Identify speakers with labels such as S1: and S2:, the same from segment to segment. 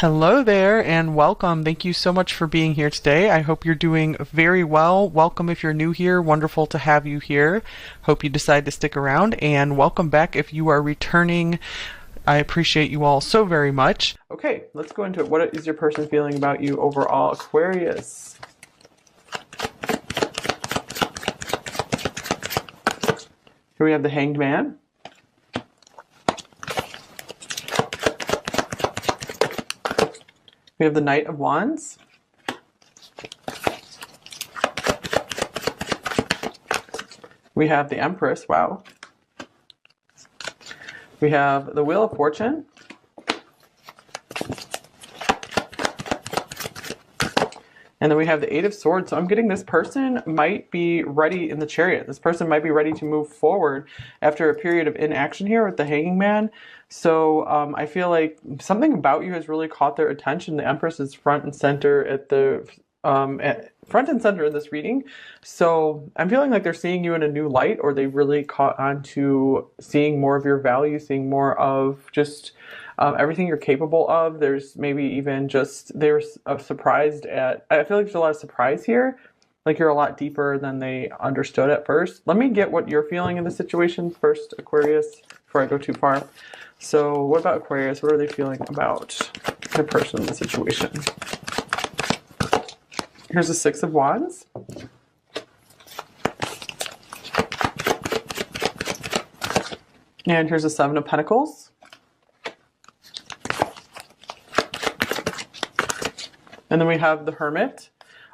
S1: Hello there and welcome. Thank you so much for being here today. I hope you're doing very well. Welcome if you're new here. Wonderful to have you here. Hope you decide to stick around, and welcome back if you are returning. I appreciate you all so very much. Okay, let's go into it. What is your person feeling about you overall, Aquarius? Here we have the Hanged Man. We have the Knight of Wands. We have the Empress, wow. We have the Wheel of Fortune. And then we have the Eight of Swords. So I'm getting this person might be ready in the Chariot. This person might be ready to move forward after a period of inaction here with the Hanging Man. So I feel like something about you has really caught their attention. The Empress is front and center at the front and center in this reading. So I'm feeling like they're seeing you in a new light, or they really caught on to seeing more of your value, seeing more of just everything you're capable of. There's maybe even just, they were surprised at, I feel like there's a lot of surprise here. Like you're a lot deeper than they understood at first. Let me get what you're feeling in the situation first, Aquarius, before I go too far. So what about Aquarius? What are they feeling about their person in the situation? Here's the Six of Wands. And here's the Seven of Pentacles. And then we have the Hermit.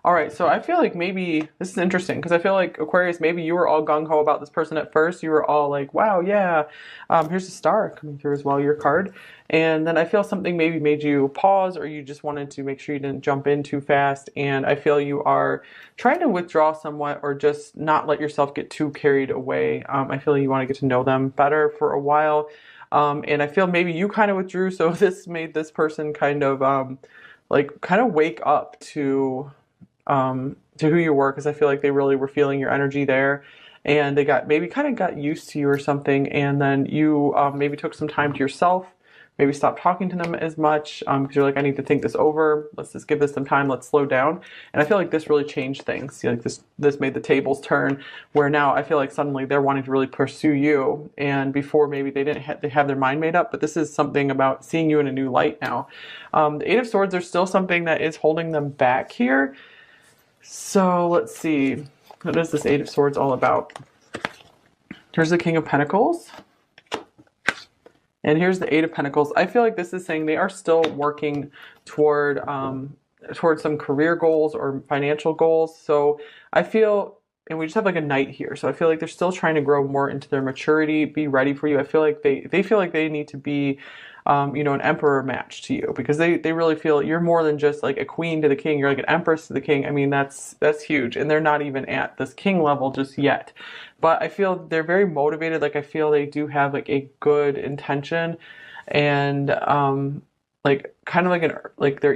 S1: All right, so I feel like maybe, this is interesting, because I feel like, Aquarius, maybe you were all gung-ho about this person at first. You were all like, wow, yeah. Here's the Star coming through as well, your card. And then I feel something maybe made you pause, or you just wanted to make sure you didn't jump in too fast. And I feel you are trying to withdraw somewhat, or just not let yourself get too carried away. I feel you want to get to know them better for a while. And I feel maybe you kind of withdrew, so this made this person kind of wake up to who you were, because I feel like they really were feeling your energy there, and they kind of got used to you or something, and then you maybe took some time to yourself, maybe stopped talking to them as much, because you're like, I need to think this over, let's just give this some time, let's slow down. And I feel like this really changed things. Like this made the tables turn, where now I feel like suddenly they're wanting to really pursue you, and before maybe they didn't they have their mind made up, but this is something about seeing you in a new light now. The Eight of Swords, there's still something that is holding them back here. So let's see, what is this Eight of Swords all about? Here's the King of Pentacles. And here's the Eight of Pentacles. I feel like this is saying they are still working toward some career goals or financial goals. So I feel, and we just have like a Knight here. So I feel like they're still trying to grow more into their maturity, be ready for you. I feel like they feel like they need to be an emperor match to you, because they really feel you're more than just like a queen to the king. You're like an empress to the king. I mean, that's huge. And they're not even at this king level just yet. But I feel they're very motivated. Like I feel they do have like a good intention, and they're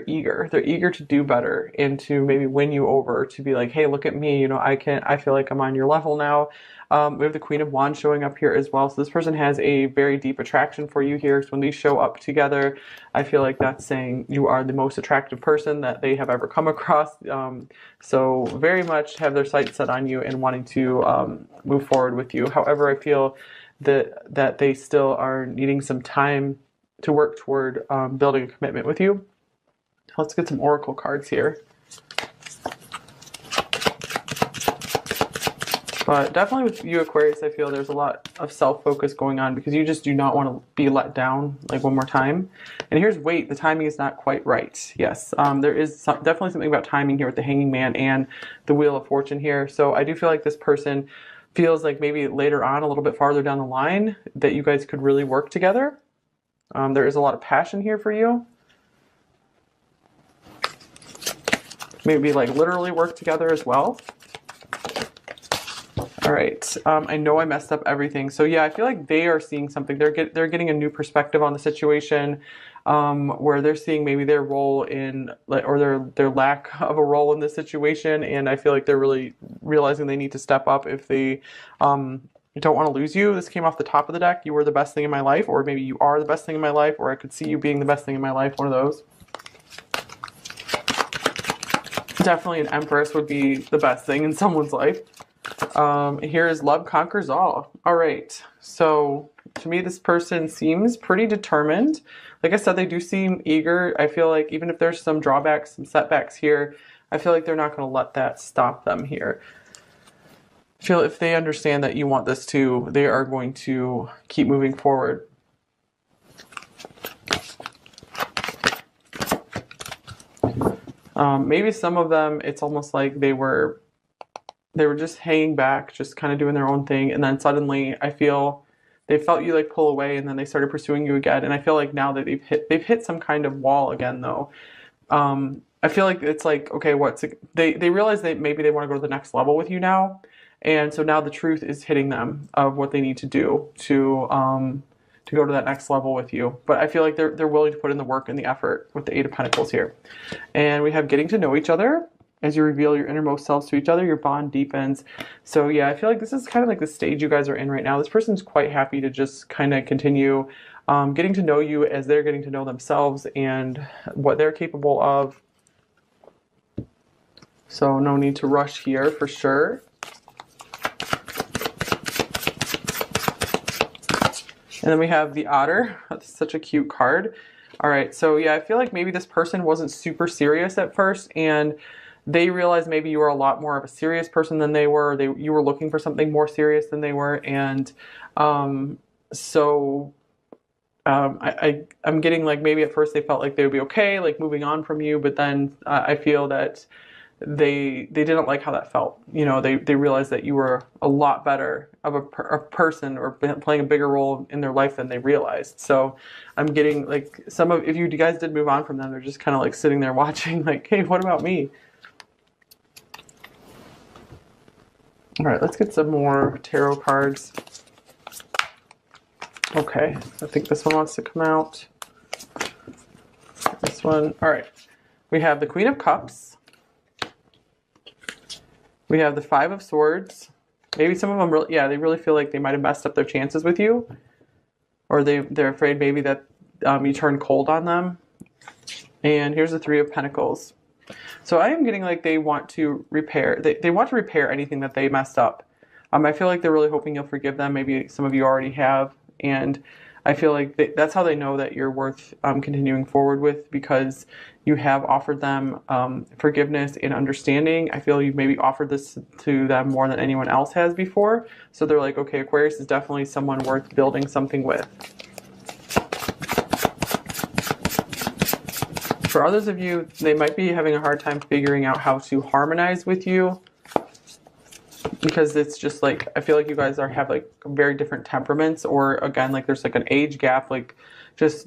S1: eager to do better and to maybe win you over, to be like, hey, look at me, I feel like I'm on your level now. We have the Queen of Wands showing up here as well. So this person has a very deep attraction for you here. So when these show up together, I feel like that's saying you are the most attractive person that they have ever come across. So very much have their sights set on you and wanting to move forward with you. However, I feel that they still are needing some time to work toward building a commitment with you. Let's get some oracle cards here. But definitely with you, Aquarius, I feel there's a lot of self-focus going on, because you just do not want to be let down like one more time. And here's wait, the timing is not quite right. Yes, there is definitely something about timing here with the Hanging Man and the Wheel of Fortune here. So I do feel like this person feels like maybe later on, a little bit farther down the line, that you guys could really work together. There is a lot of passion here for you. Maybe like literally work together as well. All right. I know I messed up everything. So yeah, I feel like they are seeing something. They're getting a new perspective on the situation, where they're seeing maybe their role in, or their lack of a role in this situation. And I feel like they're really realizing they need to step up if they don't want to lose you. This came off the top of the deck. You were the best thing in my life, or maybe you are the best thing in my life, or I could see you being the best thing in my life. One of those. Definitely an Empress would be the best thing in someone's life. Here is love conquers all. All right. So to me, this person seems pretty determined. Like I said, they do seem eager. I feel like even if there's some drawbacks, some setbacks here, I feel like they're not going to let that stop them here. I feel if they understand that you want this too, they are going to keep moving forward. Maybe some of them, it's almost like they were just hanging back, just kind of doing their own thing, and then suddenly I feel they felt you like pull away, and then they started pursuing you again. And I feel like now that they've hit some kind of wall again, though. I feel like it's like, okay, they realize that maybe they want to go to the next level with you now, and so now the truth is hitting them of what they need to do to go to that next level with you. But I feel like they're willing to put in the work and the effort with the Eight of Pentacles here. And we have getting to know each other. As you reveal your innermost selves to each other, your bond deepens. So yeah, I feel like this is kind of like the stage you guys are in right now. This person's quite happy to just kind of continue getting to know you as they're getting to know themselves and what they're capable of. So no need to rush here for sure. And then we have the Otter. That's such a cute card. All right, so yeah, I feel like maybe this person wasn't super serious at first, and they realized maybe you were a lot more of a serious person than they were. You were looking for something more serious than they were, and I'm getting like maybe at first they felt like they would be okay, like moving on from you, but then I feel that they didn't like how that felt. You know, they realized that you were a lot better of a person or playing a bigger role in their life than they realized. So I'm getting like if you guys did move on from them, they're just kind of like sitting there watching like, hey, what about me? All right, let's get some more tarot cards. Okay, I think this one wants to come out. This one. All right, we have the Queen of Cups. We have the Five of Swords. Maybe some of them, they really feel like they might have messed up their chances with you, or they're afraid maybe that you turn cold on them. And here's the Three of Pentacles. So I am getting like they want to repair. They want to repair anything that they messed up. I feel like they're really hoping you'll forgive them. Maybe some of you already have, and I feel like that's how they know that you're worth continuing forward with, because you have offered them forgiveness and understanding. I feel you've maybe offered this to them more than anyone else has before. So they're like, okay, Aquarius is definitely someone worth building something with. For others of you, they might be having a hard time figuring out how to harmonize with you, because it's just like, I feel like you guys have like very different temperaments, or again, like there's like an age gap, like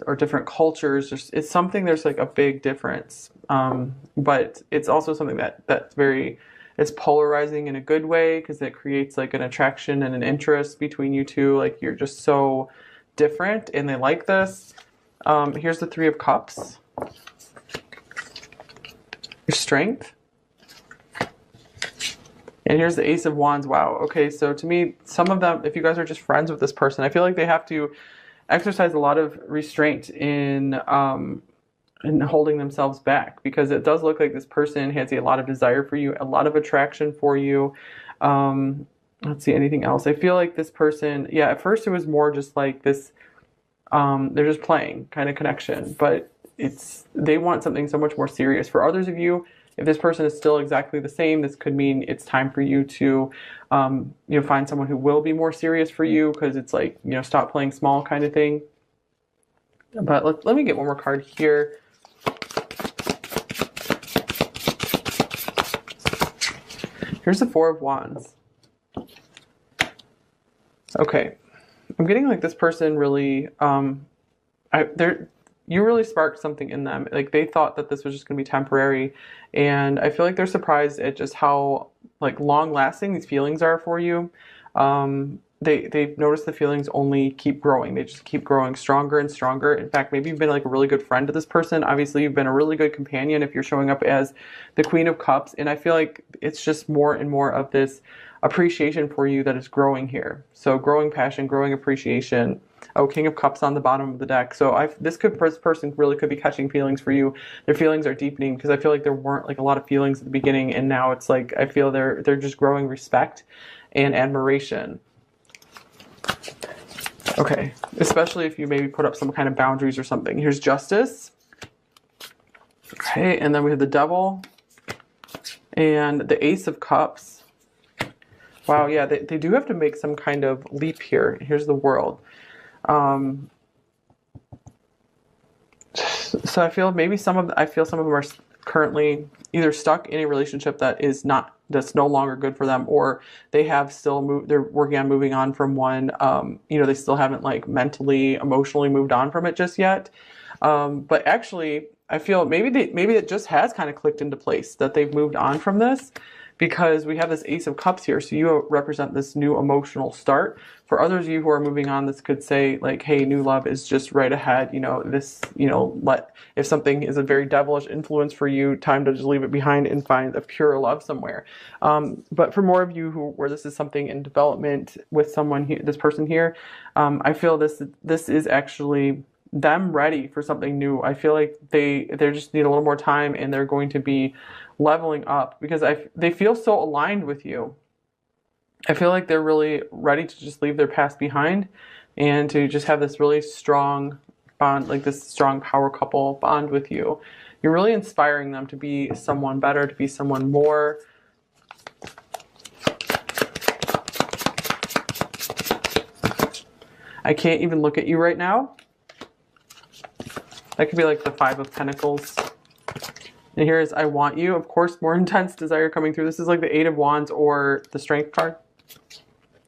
S1: or different cultures. It's something, there's like a big difference. But it's also something it's polarizing in a good way, because it creates like an attraction and an interest between you two. Like you're just so different and they like this. Here's the Three of Cups. Your strength. And here's the Ace of Wands. Wow. Okay, so to me, some of them, if you guys are just friends with this person, I feel like they have to exercise a lot of restraint in holding themselves back, because it does look like this person has a lot of desire for you, a lot of attraction for you. Let's see, anything else? I feel like this person, yeah, at first it was more just like this, they're just playing kind of connection, but they want something so much more serious. For others of you, if this person is still exactly the same, this could mean it's time for you to, find someone who will be more serious for you, because it's like, stop playing small kind of thing. But let me get one more card here. Here's the Four of Wands. Okay, I'm getting like this person really, you really sparked something in them. Like they thought that this was just going to be temporary, and I feel like they're surprised at just how like long lasting these feelings are for you. They've noticed the feelings only keep growing. They just keep growing stronger and stronger. In fact, maybe you've been like a really good friend to this person. Obviously, you've been a really good companion if you're showing up as the Queen of Cups. And I feel like it's just more and more of this appreciation for you that is growing here. So growing passion, growing appreciation. Oh, King of Cups on the bottom of the deck. So this person really could be catching feelings for you. Their feelings are deepening, because I feel like there weren't like a lot of feelings at the beginning, and now it's like I feel they're just growing respect and admiration. Okay, especially if you maybe put up some kind of boundaries or something. Here's Justice. Okay, and then we have the Devil and the Ace of Cups. Wow, yeah, they do have to make some kind of leap here. Here's the World. So I feel maybe some of them are currently either stuck in a relationship that's no longer good for them, or they have they're working on moving on from one. They still haven't like mentally, emotionally moved on from it just yet. But actually, I feel maybe it just has kind of clicked into place that they've moved on from this, because we have this Ace of Cups here. So you represent this new emotional start. For others of you who are moving on, this could say like, hey, new love is just right ahead. If something is a very devilish influence for you, time to just leave it behind and find a pure love somewhere. But for more of you where this is something in development with someone here, this person here, I feel this is actually them ready for something new. I feel like they just need a little more time, and they're going to be leveling up, because they feel so aligned with you. I feel like they're really ready to just leave their past behind and to just have this really strong bond, like this strong power couple bond with you. You're really inspiring them to be someone better, to be someone more. I can't even look at you right now. That could be like the Five of Pentacles. And here is I want you. Of course, more intense desire coming through. This is like the Eight of Wands or the Strength card.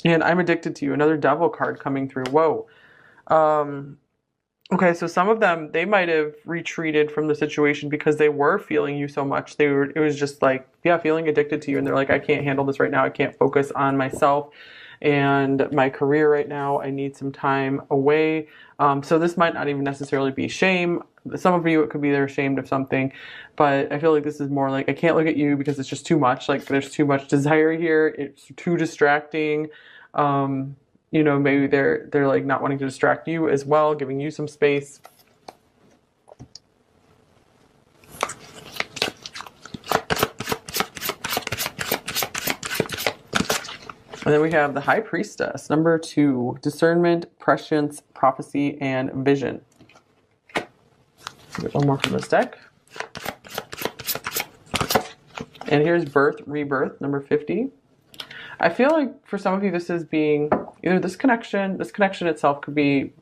S1: And I'm addicted to you. Another Devil card coming through. Whoa. Okay, so some of them, they might have retreated from the situation because they were feeling you so much. It was just like, yeah, feeling addicted to you. And they're like, I can't handle this right now. I can't focus on myself and my career right now. I need some time away. So this might not even necessarily be shame. Some of you, it could be they're ashamed of something, but I feel like this is more like, I can't look at you because it's just too much. Like there's too much desire here. It's too distracting. Maybe they're like not wanting to distract you as well, giving you some space. And then we have the High Priestess, number 2, discernment, prescience, prophecy, and vision. Get one more from this deck. And here's birth, rebirth, number 50. I feel like for some of you, this is being either this connection itself could be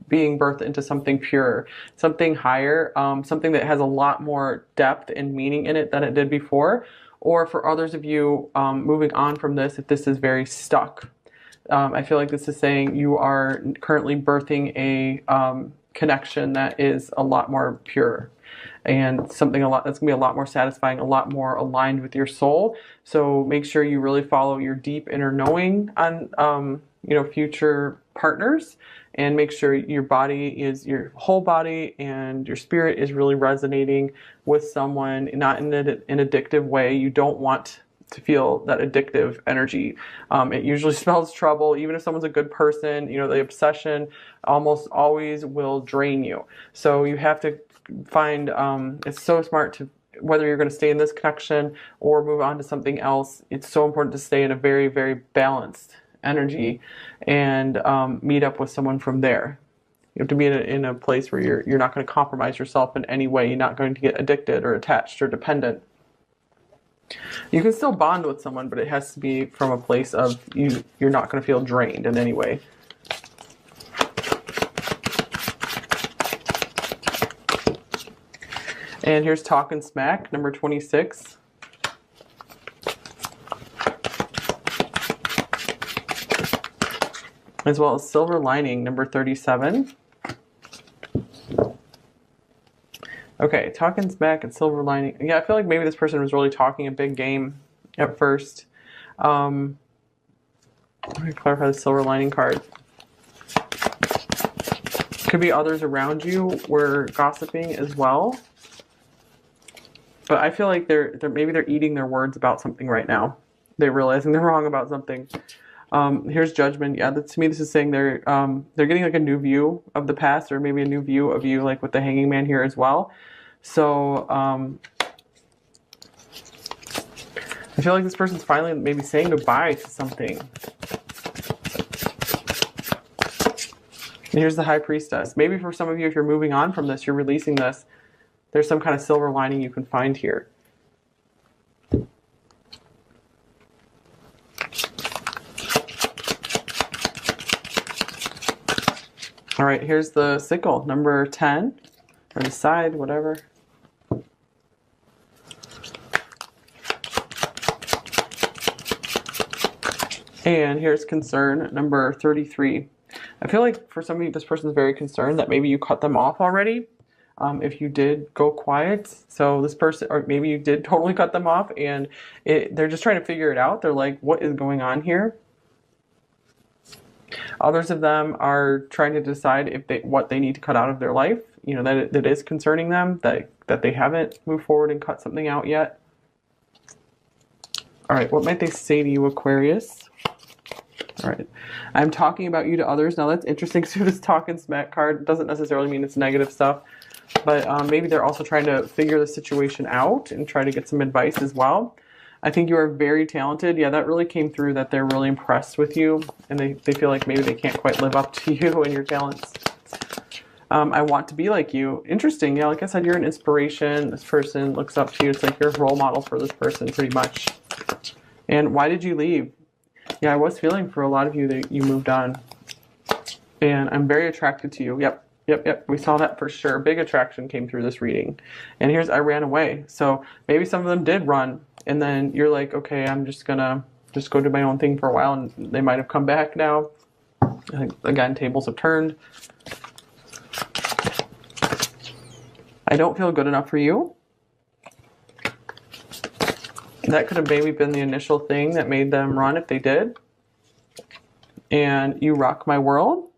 S1: being birthed into something pure, something higher, something that has a lot more depth and meaning in it than it did before. Or for others of you, moving on from this, if this is very stuck, I feel like this is saying you are currently birthing a connection that is a lot more pure, and something that's gonna be a lot more satisfying, a lot more aligned with your soul. So make sure you really follow your deep inner knowing on future partners, and make sure your whole body and your spirit is really resonating with someone, not in an addictive way. You don't want to feel that addictive energy. It usually spells trouble. Even if someone's a good person, the obsession almost always will drain you. So you have to find, it's so smart to, whether you're going to stay in this connection or move on to something else, it's so important to stay in a very, very balanced energy and meet up with someone from there. You have to be in a place where you're not going to compromise yourself in any way. You're not going to get addicted or attached or dependent. You can still bond with someone, but it has to be from a place of you're not going to feel drained in any way. And here's Talkin' Smack, number 26. As well as Silver Lining, number 37. Okay, Talkin' Smack and Silver Lining. Yeah, I feel like maybe this person was really talking a big game at first. Let me clarify the Silver Lining card. Could be others around you were gossiping as well. But I feel like maybe they're eating their words about something right now. They're realizing they're wrong about something. Here's Judgment. Yeah, to me, this is saying they're getting like a new view of the past, or maybe a new view of you, like with the Hanging Man here as well. So I feel like this person's finally maybe saying goodbye to something. And here's the High Priestess. Maybe for some of you, if you're moving on from this, you're releasing this, there's some kind of silver lining you can find here. All right, here's the Sickle, number 10, or Decide, whatever. And here's Concern, number 33. I feel like for some of you, this person's very concerned that maybe you cut them off already. If you did go quiet, so this person, or maybe you did totally cut them off, and they're just trying to figure it out. They're like, what is going on here? Others of them are trying to decide if what they need to cut out of their life, you know, that is concerning them, that they haven't moved forward and cut something out yet. All right, what might they say to you, Aquarius? All right, I'm talking about you to others. Now that's interesting, so this talk and smack card doesn't necessarily mean it's negative stuff, but maybe they're also trying to figure the situation out and try to get some advice as well. I think you are very talented. Yeah, that really came through, that they're really impressed with you, and they feel like maybe they can't quite live up to you and your talents. I want to be like you. Interesting. Yeah, like I said, you're an inspiration. This person looks up to you. It's like you're a role model for this person, pretty much. And why did you leave? Yeah, I was feeling for a lot of you that you moved on. And I'm very attracted to you. Yep. We saw that for sure. Big attraction came through this reading. And here's I ran away. So maybe some of them did run. And then you're like, okay, I'm just going to go do my own thing for a while. And they might have come back now. I think, again, tables have turned. I don't feel good enough for you. That could have maybe been the initial thing that made them run if they did. And you rock my world.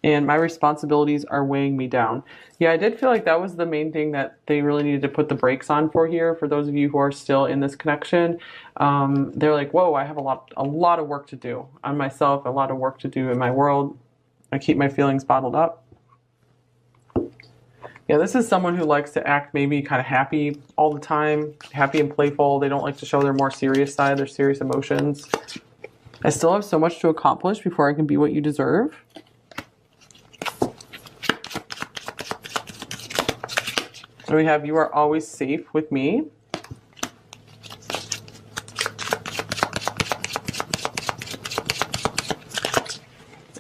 S1: And my responsibilities are weighing me down. Yeah, I did feel like that was the main thing that they really needed to put the brakes on for here. For those of you who are still in this connection, they're like, whoa, I have a lot of work to do on myself, a lot of work to do in my world. I keep my feelings bottled up. Yeah, this is someone who likes to act maybe kind of happy all the time, happy and playful. They don't like to show their more serious side, their serious emotions. I still have so much to accomplish before I can be what you deserve. And we have, you are always safe with me.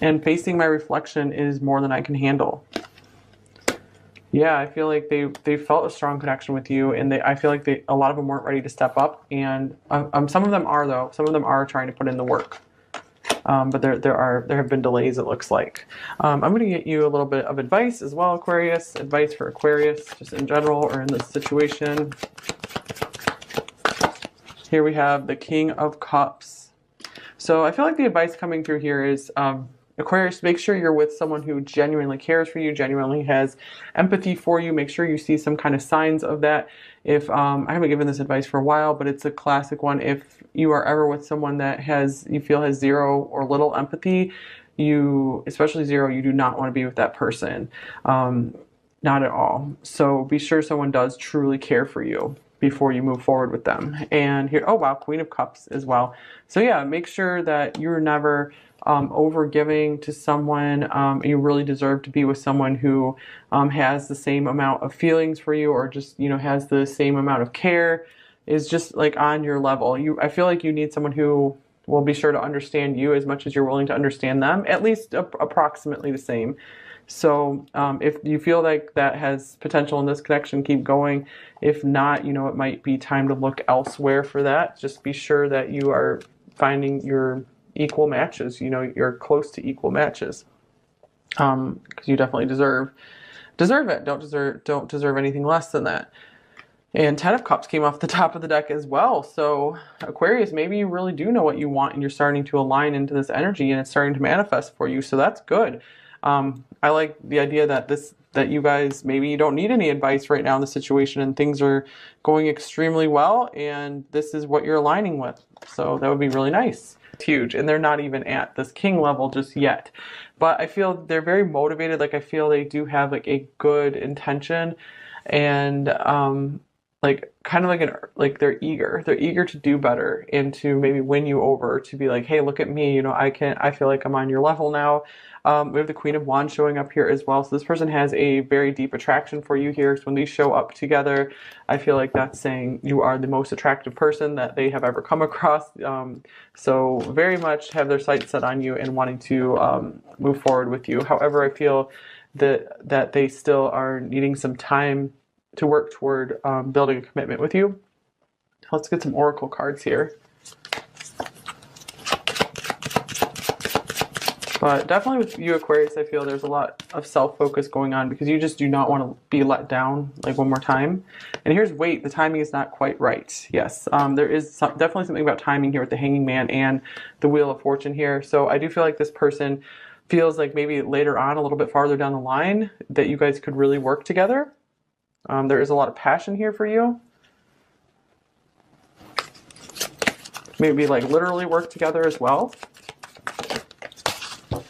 S1: And facing my reflection is more than I can handle. Yeah, I feel like they felt a strong connection with you, and I feel like a lot of them weren't ready to step up, and some of them are, though. Some of them are trying to put in the work, but there have been delays, it looks like. I'm going to get you a little bit of advice as well, Aquarius. Advice for Aquarius, just in general or in this situation. Here we have the King of Cups. So I feel like the advice coming through here is, Aquarius, make sure you're with someone who genuinely cares for you, genuinely has empathy for you. Make sure you see some kind of signs of that. If I haven't given this advice for a while, but it's a classic one. If you are ever with someone that you feel has zero or little empathy, especially zero, you do not want to be with that person. Not at all. So be sure someone does truly care for you before you move forward with them. And here, oh wow, Queen of Cups as well. So yeah, make sure that you're never over giving to someone. You really deserve to be with someone who has the same amount of feelings for you, or just, has the same amount of care, is just like on your level. I feel like you need someone who will be sure to understand you as much as you're willing to understand them, at least approximately the same. So if you feel like that has potential in this connection, keep going. If not, it might be time to look elsewhere for that. Just be sure that you are finding your equal matches. You're close to equal matches, because you definitely deserve it. Don't deserve anything less than that. And 10 of Cups came off the top of the deck as well. So Aquarius, maybe you really do know what you want, and you're starting to align into this energy, and it's starting to manifest for you. So that's good. I like the idea that that you guys, maybe you don't need any advice right now in the situation and things are going extremely well and this is what you're aligning with. So that would be really nice. It's huge, and they're not even at this king level just yet. But I feel they're very motivated. Like I feel they do have like a good intention, and like kind of like like they're eager to do better and to maybe win you over, to be like, hey, look at me, you know, I feel like I'm on your level now. We have the Queen of Wands showing up here as well, so this person has a very deep attraction for you here. So when these show up together, I feel like that's saying you are the most attractive person that they have ever come across. So very much have their sights set on you and wanting to move forward with you. However, I feel that they still are needing some time to work toward building a commitment with you. Let's get some oracle cards here. But definitely with you, Aquarius, I feel there's a lot of self-focus going on because you just do not want to be let down like one more time. And here's wait, the timing is not quite right. Yes, there is definitely something about timing here with the Hanging Man and the Wheel of Fortune here. So I do feel like this person feels like maybe later on, a little bit farther down the line, that you guys could really work together. There is a lot of passion here for you. Maybe like literally work together as well.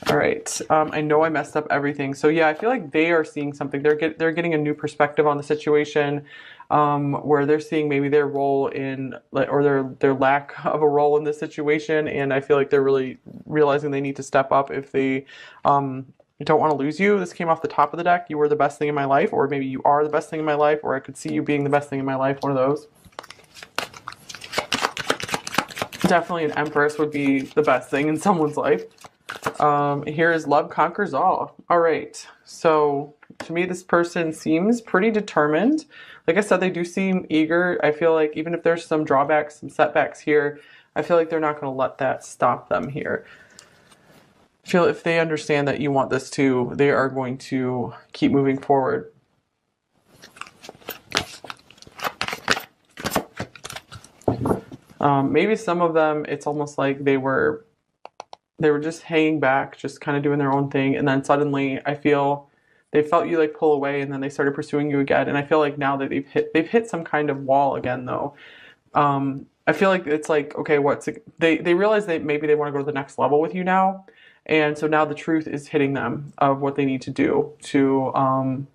S1: All right. I know I messed up everything. So yeah, I feel like they are seeing something. They're getting a new perspective on the situation, where they're seeing maybe their role in, or their lack of a role in this situation. And I feel like they're really realizing they need to step up if they don't want to lose you. This came off the top of the deck. You were the best thing in my life, or maybe you are the best thing in my life, or I could see you being the best thing in my life. One of those. Definitely an Empress would be the best thing in someone's life. Here is love conquers all. All right. So to me, this person seems pretty determined. Like I said, they do seem eager. I feel like even if there's some drawbacks, some setbacks here, I feel like they're not going to let that stop them here. I feel if they understand that you want this too, they are going to keep moving forward. Maybe some of them, it's almost like they were just hanging back, just kind of doing their own thing. And then suddenly I feel they felt you like pull away, and then they started pursuing you again. And I feel like now that they've hit some kind of wall again though. I feel like it's like, okay, they realize that maybe they want to go to the next level with you now. And so now the truth is hitting them of what they need to do to